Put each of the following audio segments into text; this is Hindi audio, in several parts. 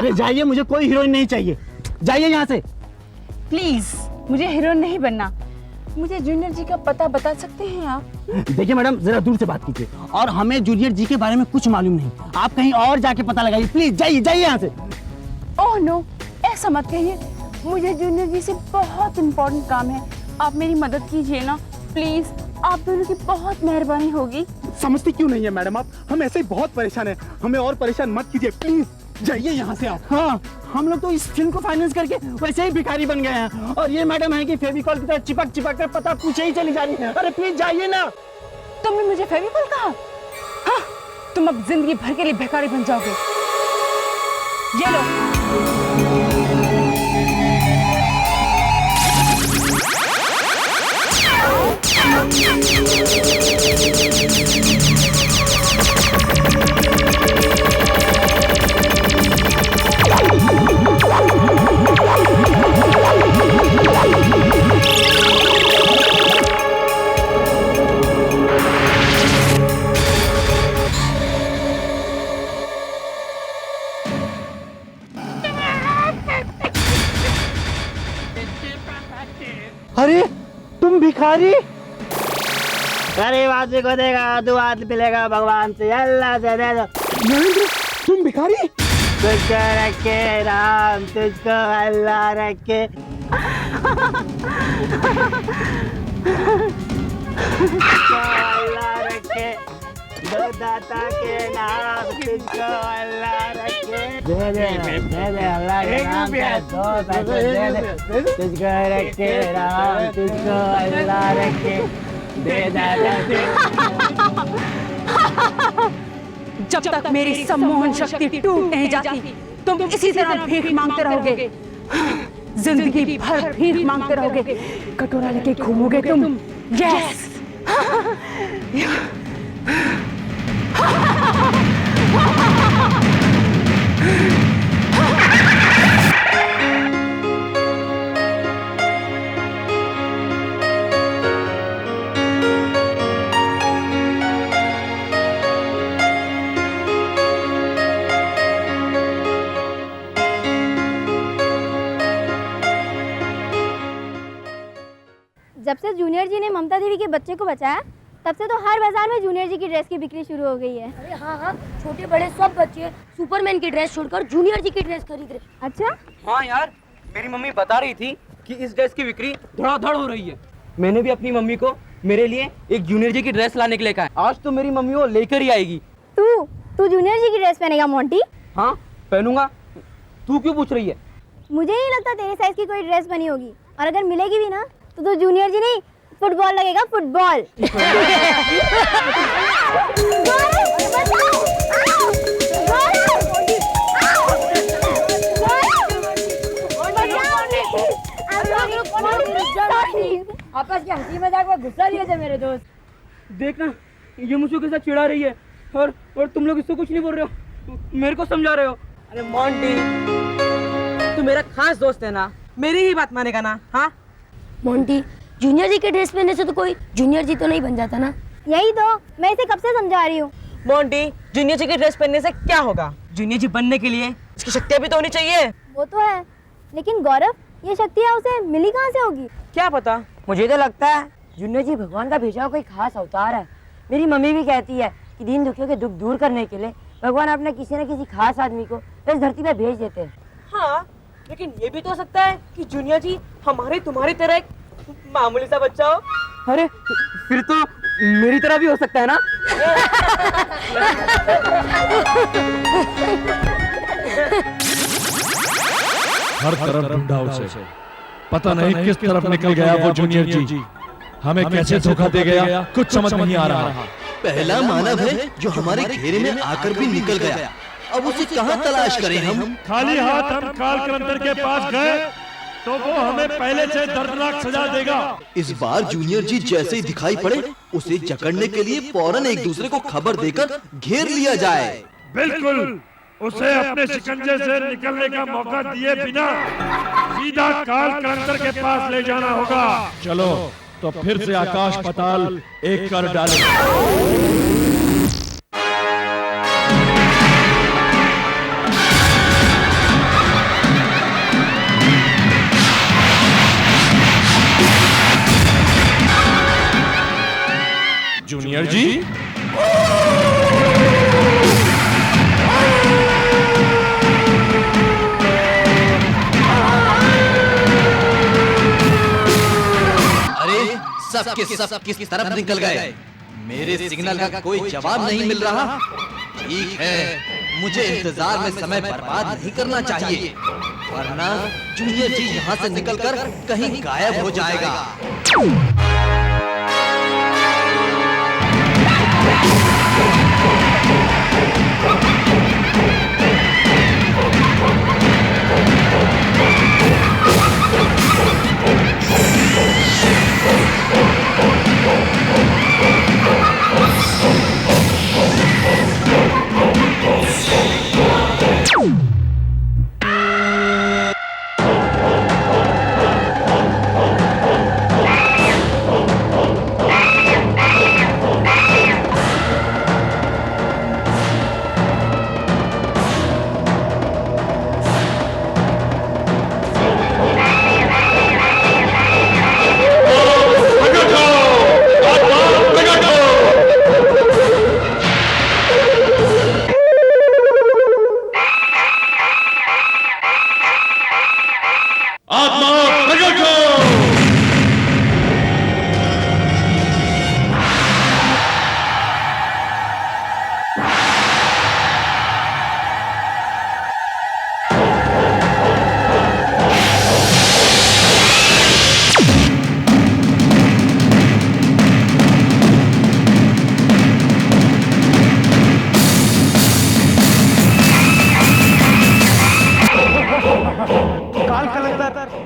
अरे जाइए, मुझे कोई हीरोइन नहीं चाहिए, जाइए यहाँ से। प्लीज, मुझे हीरोइन नहीं बनना। मुझे जूनियर जी का पता बता सकते हैं आप? देखिए मैडम, जरा दूर से बात कीजिए, और हमें जूनियर जी के बारे में कुछ मालूम नहीं। आप कहीं और जाके पता लगाइए, प्लीज जाइए, जाइए यहाँ से। ओह नो, ऐसा मत कहिए। मुझे जूनियर जी से बहुत इम्पोर्टेंट काम है, आप मेरी मदद कीजिए ना प्लीज। आप दोनों की बहुत मेहरबानी होगी। समझती क्यों नहीं है मैडम आप? हम ऐसे ही बहुत परेशान हैं, हमें और परेशान मत कीजिए, प्लीज जाइए यहाँ से आप। हाँ, हम लोग तो इस फिल्म को फाइनेंस करके वैसे ही भिखारी बन गए हैं, और ये मैडम है कि फेविकॉल की तरह चिपक चिपक कर पता पूछे ही चली जा रही है। अरे प्लीज जाइए ना। तुमने मुझे फेविकॉल कहा? हाँ, तुम अब जिंदगी भर के लिए भिखारी बन जाओगे। ये लो। अरे तुम भिखारी? गरीब आदमी को देगा दो आदमी मिलेगा भगवान से, अल्लाह से दे दो। नरेंद्र, तुम भिखारी? तुझको रखे राम, तुझको अल्लाह रखे। तुझको अल्लाह रखे, दो दाता के नाम, तुझको अल्लाह रखे। दे दे अल्लाह के नाम पे दो पैसे दे दे। तुझको रखे राम, तुझको अल्लाह रखे, दे दे। जब तक मेरी सम्मोहन शक्ति टूट नहीं जाती, तुम इसी तरह भीख मांगते रहोगे। जिंदगी भर भीख मांगते रहोगे, कटोरा लेके घूमोगे तुम। यस। जब से जूनियर जी ने ममता देवी के बच्चे को बचाया, तब से तो हर बाजार में जूनियर जी की ड्रेस की बिक्री शुरू हो गई है। अरे हाँ हाँ, छोटे बड़े सब बच्चे सुपरमैन की ड्रेस छोड़कर जूनियर जी की ड्रेस खरीद रहे। अच्छा? हाँ यार, मेरी मम्मी बता रही थी कि इस ड्रेस की बिक्री धड़ाधड़ हो रही है। मैंने भी अपनी मम्मी को मेरे लिए एक जूनियर जी की ड्रेस लाने के लिए कहा है। आज तो मेरी मम्मी वो लेकर ही आएगी। तू जूनियर जी की ड्रेस पहनेगा मोंटी? हाँ पहनूंगा। तू क्यों पूछ रही है? मुझे नहीं लगता तेरे साइज की कोई ड्रेस बनी होगी, और अगर मिलेगी भी ना तो तू जूनियर जी नहीं, फुटबॉल लगेगा, फुटबॉल। आपस की हंसी मजाक में गुस्सा नहीं है मेरे दोस्त। देखना, ये मुझे के साथ चिढ़ा रही है, और तुम लोग इसको कुछ नहीं बोल रहे हो, मेरे को समझा रहे हो। अरे मोंटी, तू मेरा खास दोस्त है ना, मेरी ही बात मानेगा ना? हाँ मोंटी, जूनियर जी के ड्रेस पहनने से तो कोई जूनियर जी तो नहीं बन जाता ना। यही तो मैं इसे कब से समझा रही हूँ। मोंटी, जूनियर जी की ड्रेस पहनने से क्या होगा? जूनियर जी बनने के लिए इसकी शक्तियाँ भी तो होनी चाहिए। वो तो है, लेकिन गौरव, ये शक्तियाँ उसे मिली कहाँ से होगी? क्या पता। मुझे तो लगता है जूनियर जी भगवान का भेजा हुआ कोई खास अवतार है। मेरी मम्मी भी कहती है कि दीन दुखियों के दुख दूर करने के लिए भगवान अपने किसी न किसी खास आदमी को इस धरती पे भेज देते हैं। हाँ, लेकिन ये भी तो हो सकता है कि जूनियर जी हमारे तुम्हारी तरह एक मामूली सा बच्चा हो। अरे फिर तो मेरी तरह भी हो सकता है ना? हर तरफ ढूंढा उसे, पता नहीं किस तरफ निकल गया वो जूनियर जी। हमें कैसे धोखा दे गया, कुछ समझ नहीं आ रहा। पहला मानव है जो हमारे घेरे में आकर भी निकल गया, अब उसे कहाँ तलाश करें हम? खाली हाथ हम काल करंतर के पास गए तो वो हमें पहले से दर्दनाक सजा देगा। इस बार जूनियर जी जैसे ही दिखाई पड़े, उसे जकड़ने के लिए फौरन एक दूसरे को खबर देकर घेर लिया जाए। बिल्कुल, उसे अपने शिकंजे से निकलने का मौका दिए बिना सीधा काल करंतर के पास ले जाना होगा। चलो तो फिर से आकाश पाताल एक कर डालें। जूनियर जी। अरे सब किस तरफ निकल गए? मेरे सिग्नल का कोई जवाब नहीं मिल रहा। ठीक है, मुझे इंतजार में समय बर्बाद नहीं करना चाहिए, वरना जूनियर जी यहाँ से निकलकर कहीं गायब हो जाएगा।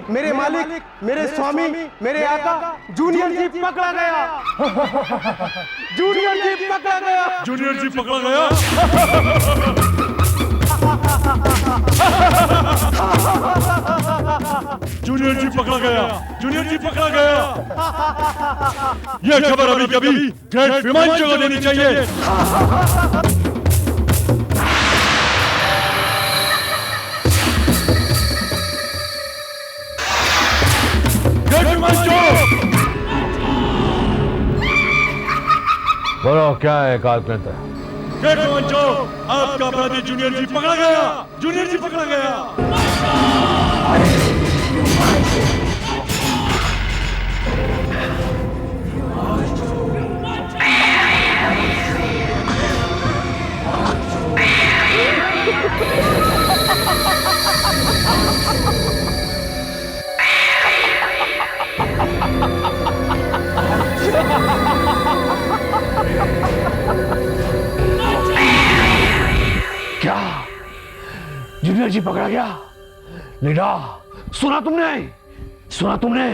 मेरे मालिक, मेरे स्वामी, मेरे आका, जूनियर जी पकड़ा गया। जूनियर जी पकड़ा गया। जूनियर जी पकड़ा गया। जूनियर जी पकड़ा गया। जूनियर जी पकड़ा गया। यह खबर अभी कभी ग्रेट विमांचल को देनी चाहिए। बोलो क्या है कारपेंटर? आपका अपराधी जूनियर जी पकड़ा गया। जूनियर जी पकड़ा गया। क्या जूनियर जी पकड़ा गया? लीडा, सुना तुमने? सुना तुमने?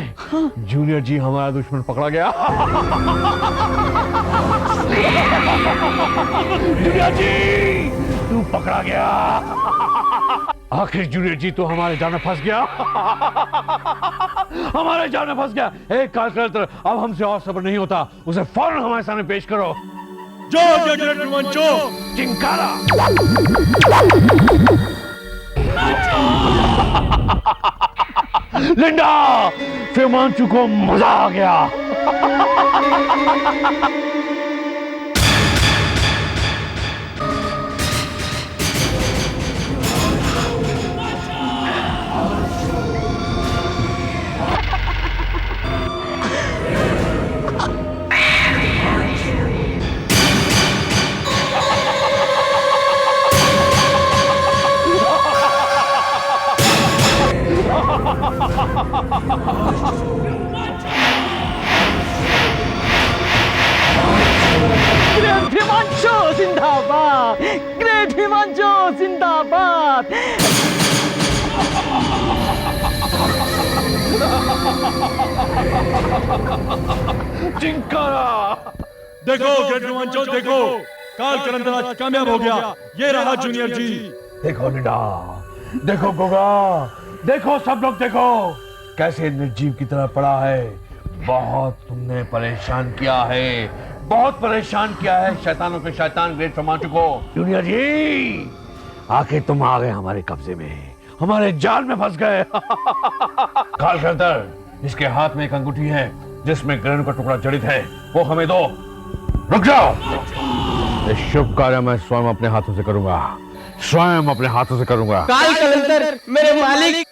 जूनियर जी हमारा दुश्मन पकड़ा गया। जूनियर जी तू पकड़ा गया। आखिर जूनियर जी तो हमारे जान में फंस गया। हमारे जान में फंस गया। एक कारकर अब हमसे और सब्र नहीं होता, उसे फौरन हमारे सामने पेश करो। चिंकारा। लिंडा, फिमांचू को मजा आ गया। ग्रेट हिमांशु जिंदाबाद। ग्रेट हिमांशु जिंदाबाद। चिंकारा, देखो ग्रेट हिमांशु, देखो काल करंदर आज कामयाब हो गया। ये रहा जूनियर जी। देखो लिंडा, देखो गोगा, देखो सब लोग देखो कैसे निर्जीव की तरह पड़ा है। बहुत तुमने परेशान किया है, बहुत परेशान किया है शैतानों के शैतान ग्रेट हिमांशु को। जूनियर जी आखिर तुम आ गए हमारे कब्जे में, हमारे जाल में फंस गए। कालकर्तर, इसके हाथ में एक अंगूठी है जिसमें ग्रेन का टुकड़ा जड़ित है, वो हमें दो। रुक जाओ। ये शुभ कार्य मैं स्वयं अपने हाथों से करूंगा, स्वयं अपने हाथों से करूंगा। काल कलंदर मेरे मालिक।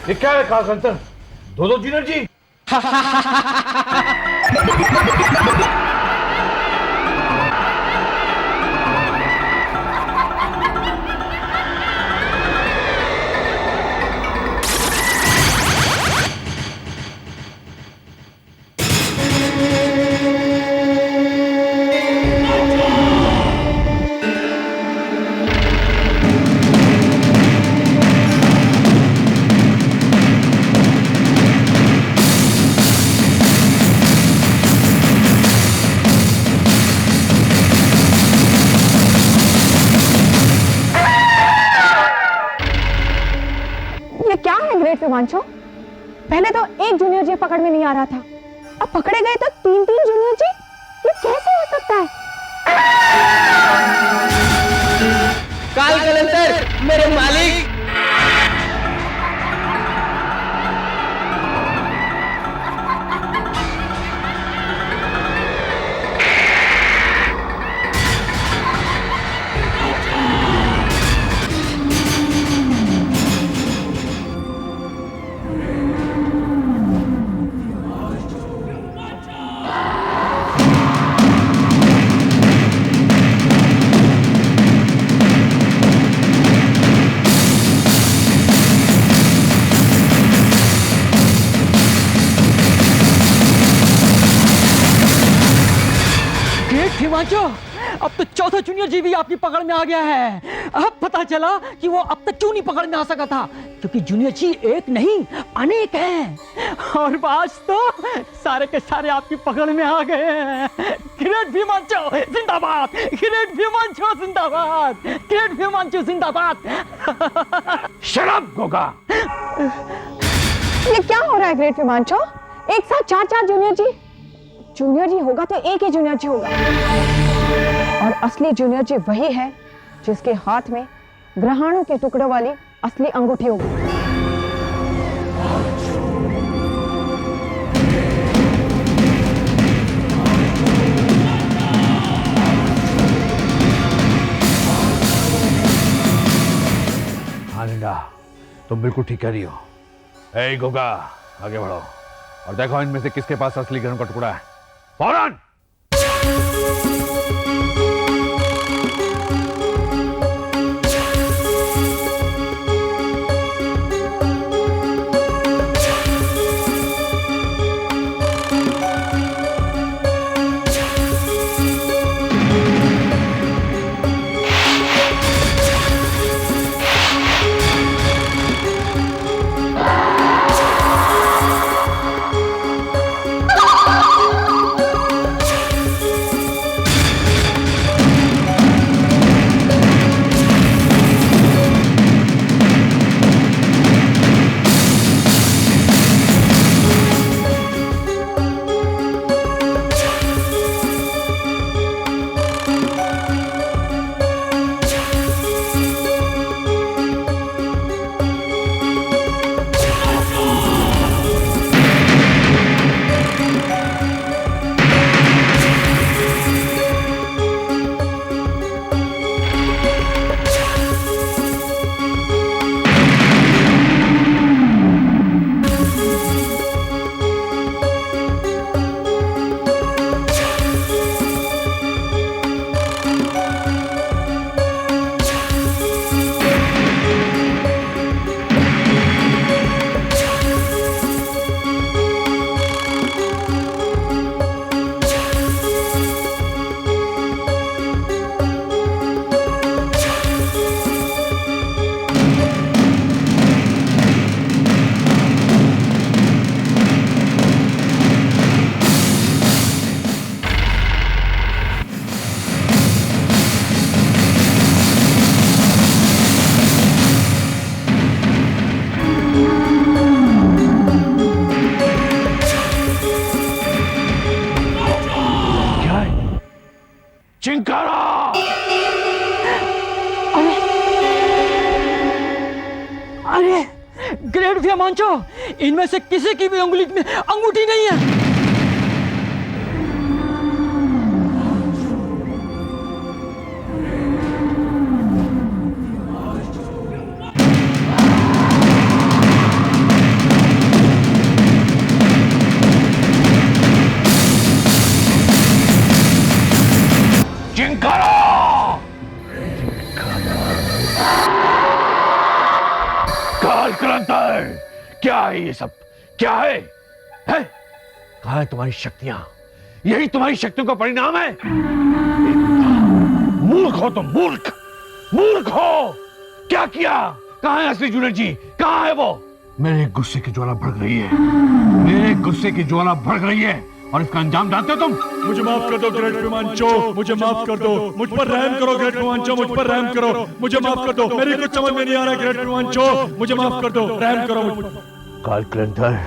ये क्या है कालकंतर? दो जूनियर जी। ग्रेट रोमांचो, पहले तो एक जूनियर जी पकड़ में नहीं आ रहा था, अब पकड़े गए तो तीन जूनियर जी। ये कैसे हो सकता है? काल कलंदर मेरे मालिक। अब तो चौथा जूनियर जी भी आपकी पकड़ में आ गया है। अब पता चला कि वो अब तक क्यों नहीं पकड़ में आ सका था, क्योंकि जूनियर जी एक नहीं अनेक हैं, और आज तो सारे के सारे आपकी पकड़ में आ गए हैं। ग्रेट भीमांचो जिंदाबाद, ग्रेट भीमांचो जिंदाबाद, ग्रेट भीमांचो जिंदाबाद। शराब गोगा, ये क्या हो रहा है ग्रेट भीमांचो? एक साथ चार जूनियर जी होगा तो एक ही जूनियर जी होगा, और असली जूनियर जी वही है जिसके हाथ में ग्रहाणु के टुकड़ों वाली असली अंगूठी होगी। हाँ लिंडा, तुम बिल्कुल ठीक कह रही हो। ए गोगा, आगे बढ़ो और देखो इनमें से किसके पास असली ग्रहण का टुकड़ा है। फौरन! चिंकारा। अरे ग्रेट व्योमांचो, इनमें से किसी की भी उंगली में अंगूठी नहीं है। चिंकारा, काल क्रांतर, क्या है ये सब? क्या है? कहाँ है तुम्हारी शक्तियां? यही तुम्हारी शक्तियों का परिणाम है? मूर्ख हो तुम, मूर्ख, मूर्ख हो। क्या किया? कहाँ है असली जूनियर जी? कहाँ है वो? मेरे गुस्से की ज्वाला भड़क रही है, मेरे गुस्से की ज्वाला भड़क रही है, और इसका अंजाम जानते हो तुम? मुझे माफ कर दो ग्रेट व्योमांचो, मुझे माफ कर दो, मुझ पर रहम करो ग्रेट व्योमांचो, मुझ पर रहम करो, मुझे माफ कर दो, मेरी कुछ समझ में नहीं आ रहा ग्रेट व्योमांचो, मुझे माफ कर दो, रहम करो मुझ पर। काल क्रांतर,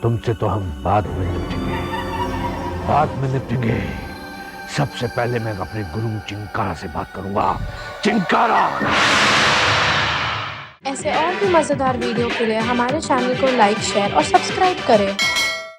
तुमसे तो हम बाद में निपटेंगे, बाद में निपटेंगे। सबसे पहले मैं अपने गुरु चिंकारा से बात करूंगा। चिंकारा। ऐसे और भी मजेदार वीडियो के लिए हमारे चैनल को लाइक, शेयर और सब्सक्राइब करें।